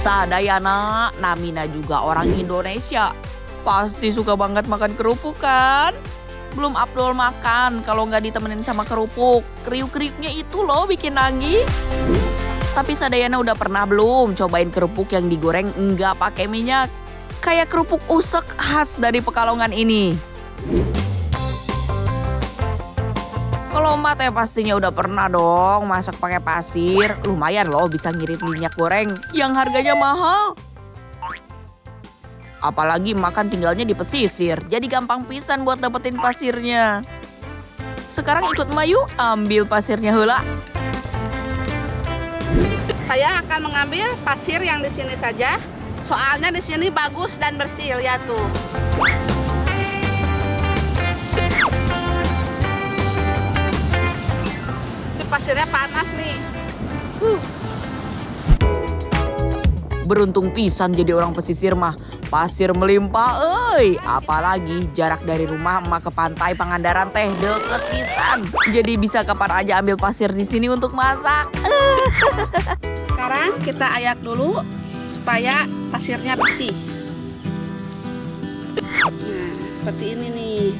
Sadayana, Namina juga orang Indonesia. Pasti suka banget makan kerupuk kan? Belum Abdul makan kalau nggak ditemenin sama kerupuk. Kriuk-kriuknya itu loh bikin nagih. Tapi Sadayana udah pernah belum cobain kerupuk yang digoreng nggak pakai minyak? Kayak kerupuk usek khas dari Pekalongan ini. Kalau Mbak teh pastinya udah pernah dong masak pakai pasir. Lumayan loh bisa ngirit minyak goreng yang harganya mahal. Apalagi makan tinggalnya di pesisir, jadi gampang pisan buat dapetin pasirnya. Sekarang ikut Mayu ambil pasirnya heula. Saya akan mengambil pasir yang di sini saja. Soalnya di sini bagus dan bersih, lihat tuh. Ini pasirnya panas nih. Beruntung pisan jadi orang pesisir mah. Pasir melimpah, apalagi jarak dari rumah emak ke pantai Pangandaran teh deket pisan. Jadi bisa kapan aja ambil pasir di sini untuk masak. Sekarang kita ayak dulu supaya pasirnya bersih. Nah, seperti ini nih.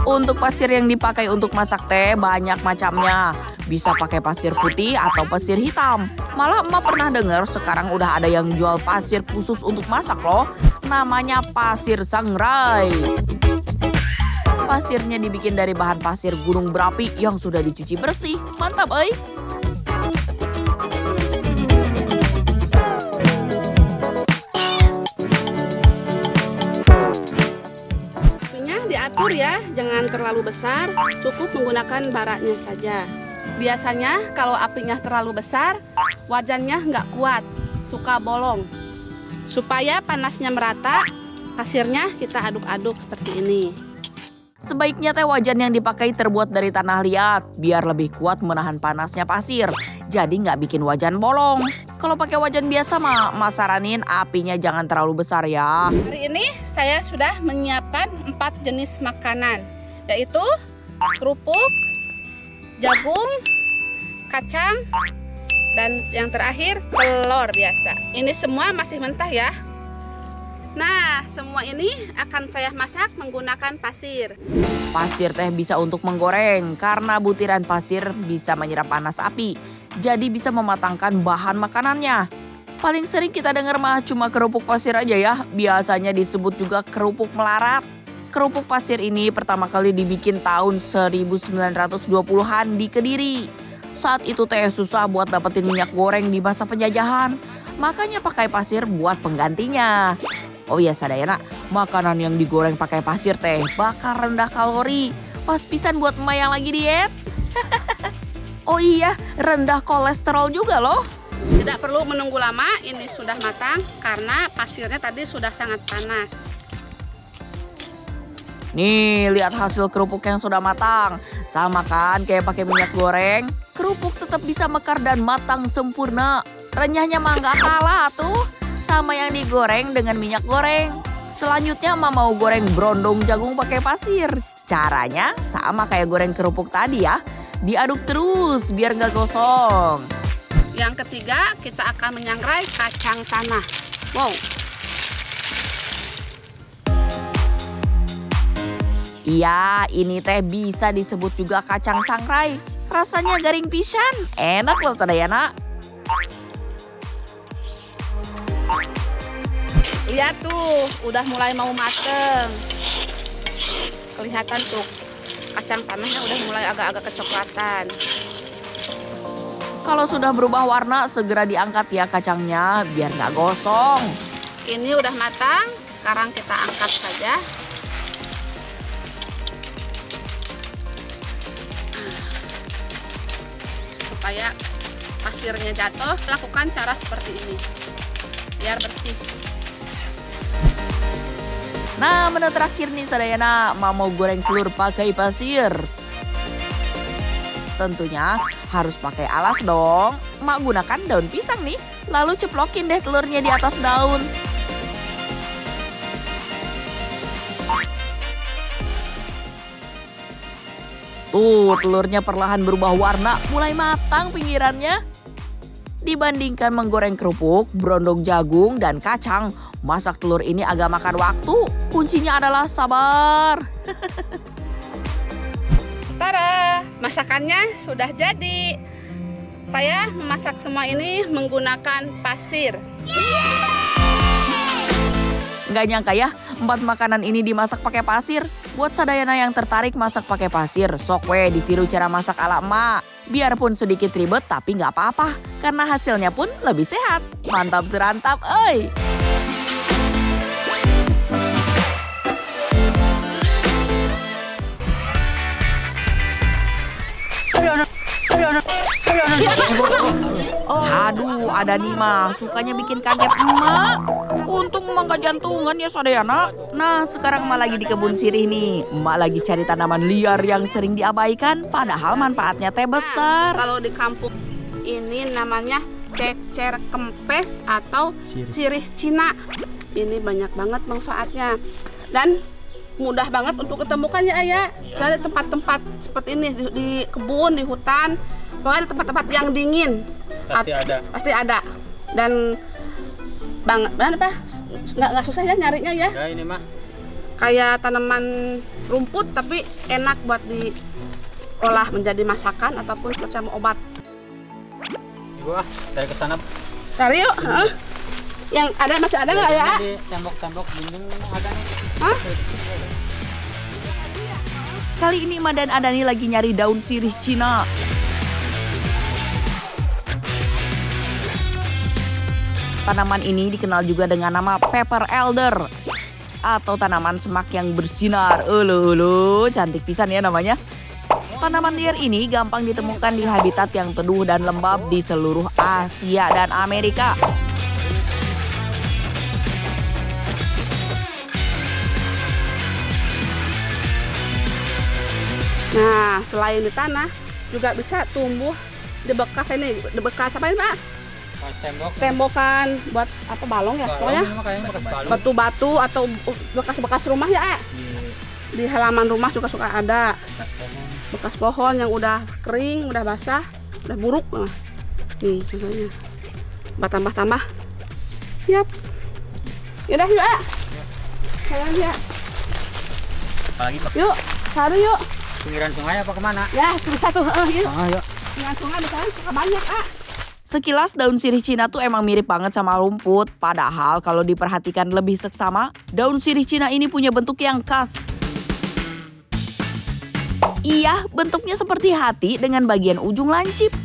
Untuk pasir yang dipakai untuk masak teh banyak macamnya. Bisa pakai pasir putih atau pasir hitam. Malah emak pernah dengar sekarang udah ada yang jual pasir khusus untuk masak loh. Namanya pasir sangrai. Pasirnya dibikin dari bahan pasir gunung berapi yang sudah dicuci bersih. Mantap, Apinya diatur ya, jangan terlalu besar. Cukup menggunakan baranya saja. Biasanya kalau apinya terlalu besar, wajannya nggak kuat, suka bolong. Supaya panasnya merata, pasirnya kita aduk-aduk seperti ini. Sebaiknya teh wajan yang dipakai terbuat dari tanah liat, biar lebih kuat menahan panasnya pasir. Jadi nggak bikin wajan bolong. Kalau pakai wajan biasa mah, saranin apinya jangan terlalu besar ya. Hari ini saya sudah menyiapkan 4 jenis makanan, yaitu kerupuk, jagung, kacang, dan yang terakhir telur biasa. Ini semua masih mentah ya. Nah, semua ini akan saya masak menggunakan pasir. Pasir teh bisa untuk menggoreng karena butiran pasir bisa menyerap panas api. Jadi bisa mematangkan bahan makanannya. Paling sering kita dengar mah cuma kerupuk pasir aja ya. Biasanya disebut juga kerupuk melarat. Kerupuk pasir ini pertama kali dibikin tahun 1920-an di Kediri. Saat itu teh susah buat dapetin minyak goreng di masa penjajahan. Makanya pakai pasir buat penggantinya. Oh iya Sadayana, makanan yang digoreng pakai pasir teh bakal rendah kalori. Pas pisan buat emak yang lagi diet. Oh iya, rendah kolesterol juga loh. Tidak perlu menunggu lama, ini sudah matang karena pasirnya tadi sudah sangat panas. Nih, lihat hasil kerupuk yang sudah matang. Sama kan kayak pakai minyak goreng. Kerupuk tetap bisa mekar dan matang sempurna. Renyahnya mah nggak kalah tuh sama yang digoreng dengan minyak goreng. Selanjutnya mah mau goreng brondong jagung pakai pasir. Caranya sama kayak goreng kerupuk tadi ya. Diaduk terus biar nggak gosong. Yang ketiga, kita akan menyangrai kacang tanah. Wow. Iya, ini teh bisa disebut juga kacang sangrai. Rasanya garing pisan, enak loh Sadayana. Lihat tuh, udah mulai mau mateng. Kelihatan tuh, kacang tanahnya udah mulai agak-agak kecoklatan. Kalau sudah berubah warna, segera diangkat ya kacangnya biar nggak gosong. Ini udah matang, sekarang kita angkat saja. Supaya pasirnya jatuh, lakukan cara seperti ini, biar bersih. Nah, menu terakhir nih Sadayana, mau goreng telur pakai pasir. Tentunya harus pakai alas dong. Mak gunakan daun pisang nih, lalu ceplokin deh telurnya di atas daun. Tuh, telurnya perlahan berubah warna, mulai matang pinggirannya. Dibandingkan menggoreng kerupuk, berondong jagung, dan kacang, masak telur ini agak makan waktu. Kuncinya adalah sabar. Tada, masakannya sudah jadi. Saya memasak semua ini menggunakan pasir. Nggak nyangka ya, 4 makanan ini dimasak pakai pasir. Buat Sadayana yang tertarik masak pakai pasir, sok we ditiru cara masak ala emak. Biarpun sedikit ribet tapi nggak apa-apa, karena hasilnya pun lebih sehat. Mantap serantap, oi! Aduh, ada nih mah, sukanya bikin kaget emak. Untung emak gak jantungan ya Sadayana. Nah, sekarang emak lagi di kebun sirih nih. Emak lagi cari tanaman liar yang sering diabaikan, padahal manfaatnya teh besar. Kalau di kampung ini namanya cecer kempes atau sirih Cina. Ini banyak banget manfaatnya. Dan mudah banget untuk ketemukan ya Ayah. Cari tempat-tempat seperti ini di kebun, di hutan. Pokoknya di tempat-tempat yang dingin. Pasti ada. Dan banget apa? Nggak susah ya nyarinya ya. Ya ini mah kayak tanaman rumput tapi enak buat diolah menjadi masakan ataupun semacam obat. Ibu dari ke sana. Cari yuk. Yang ada masih ada nggak ya? Di tembok-tembok dinding ada nih. Hah? Kali ini emak dan Adani lagi nyari daun sirih Cina. Tanaman ini dikenal juga dengan nama pepper elder atau tanaman semak yang bersinar. Ulu, cantik pisan ya namanya. Tanaman liar ini gampang ditemukan di habitat yang teduh dan lembab di seluruh Asia dan Amerika. Nah, selain di tanah juga bisa tumbuh di bekas ini, di bekas apa ini Pak? Tembok. Tembokan buat apa balong ya pokoknya. Batu-batu atau bekas-bekas rumah ya di halaman rumah juga suka ada bekas pohon yang udah kering, udah basah, udah buruk. Nah, nih contohnya tambah-tambah. Yap. Yaudah yuk jalan ya. Apalagi Yuk cari yuk. pinggiran sungai apa kemana? Ya bisa tuh yuk. Yuk. Pinggiran sungai misalnya suka banyak Sekilas daun sirih Cina tuh emang mirip banget sama rumput. Padahal kalau diperhatikan lebih seksama, daun sirih Cina ini punya bentuk yang khas. Iya, bentuknya seperti hati dengan bagian ujung lancip.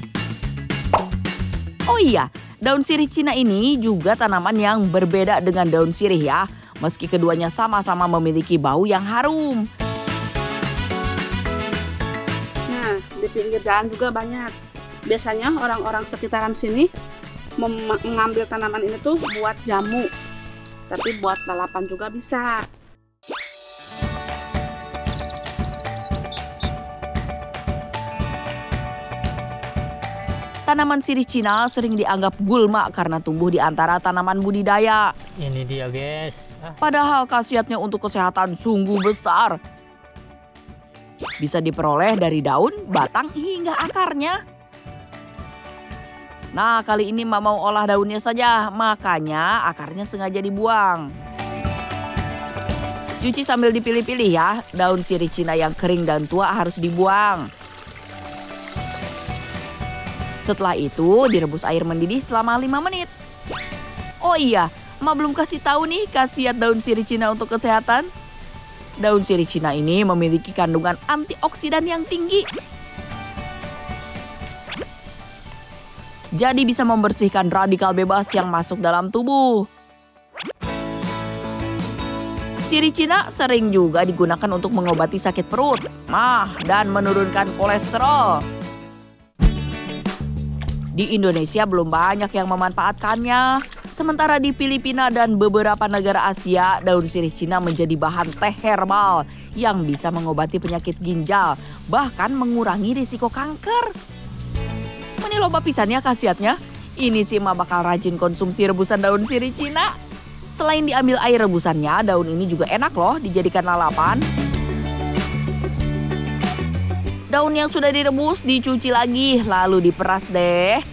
Oh iya, daun sirih Cina ini juga tanaman yang berbeda dengan daun sirih ya. Meski keduanya sama-sama memiliki bau yang harum. Nah, di pinggir jalan juga banyak. Biasanya orang-orang sekitaran sini mengambil tanaman ini tuh buat jamu. Tapi buat lalapan juga bisa. Tanaman sirih Cina sering dianggap gulma karena tumbuh di antara tanaman budidaya. Ini dia guys. Padahal khasiatnya untuk kesehatan sungguh besar. Bisa diperoleh dari daun, batang, hingga akarnya. Nah, kali ini Mak mau olah daunnya saja, makanya akarnya sengaja dibuang. Cuci sambil dipilih-pilih ya, daun sirih Cina yang kering dan tua harus dibuang. Setelah itu direbus air mendidih selama 5 menit. Oh iya, Mak belum kasih tahu nih khasiat daun sirih Cina untuk kesehatan. Daun sirih Cina ini memiliki kandungan antioksidan yang tinggi. Jadi bisa membersihkan radikal bebas yang masuk dalam tubuh. Sirih Cina sering juga digunakan untuk mengobati sakit perut, mah, dan menurunkan kolesterol. Di Indonesia belum banyak yang memanfaatkannya. Sementara di Filipina dan beberapa negara Asia, daun sirih Cina menjadi bahan teh herbal yang bisa mengobati penyakit ginjal, bahkan mengurangi risiko kanker. Ini loba pisannya khasiatnya. Ini sih Mak bakal rajin konsumsi rebusan daun sirih Cina. Selain diambil air rebusannya, daun ini juga enak loh dijadikan lalapan. Daun yang sudah direbus dicuci lagi, lalu diperas deh.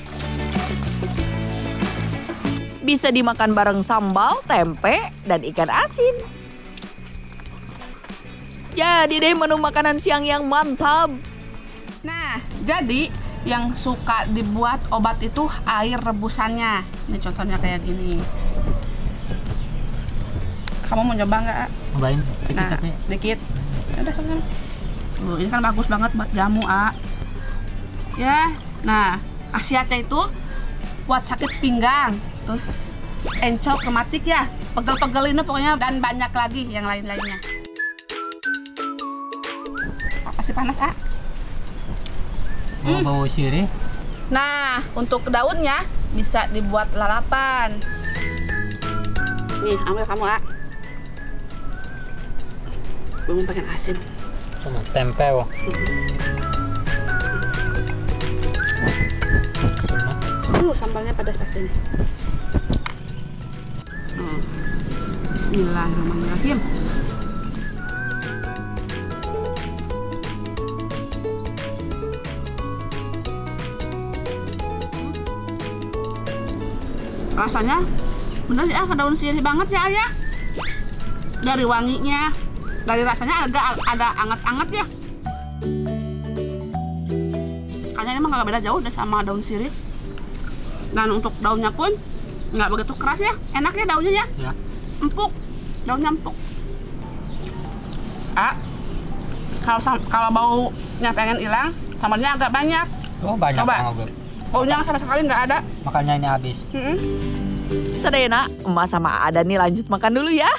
Bisa dimakan bareng sambal, tempe, dan ikan asin. Jadi deh menu makanan siang yang mantap. Nah, jadi yang suka dibuat obat itu air rebusannya. Ini contohnya kayak gini. Kamu mau coba nggak? Cobain dikit Nah, tapi. dikit. Ya udah, sama. Tuh, ini kan bagus banget buat jamu, A. Ya, nah, khasiatnya itu buat sakit pinggang, terus encok rematik ya, pegel-pegel ini pokoknya, dan banyak lagi yang lain-lainnya. Masih panas, A. Bau sirih. Nah, untuk daunnya bisa dibuat lalapan. Nih, ambil kamu, A. Belum pakai asin. Sama tempe wah. Sambalnya pedas pasti nih. Bismillahirrahmanirrahim. Rasanya bener ya, daun sirih banget ya, Ayah. Dari wanginya, dari rasanya agak ada anget-anget ya. Kayaknya emang nggak beda jauh deh sama daun sirih. Dan untuk daunnya pun nggak begitu keras ya, enak ya daunnya ya. Ya. Empuk, daunnya empuk. Kalau baunya pengen hilang, sambalnya agak banyak. Oh banyak Coba. banget. Baunya sama sekali nggak ada. Makanya ini habis. Sedena, Emak sama Ada nih lanjut makan dulu ya.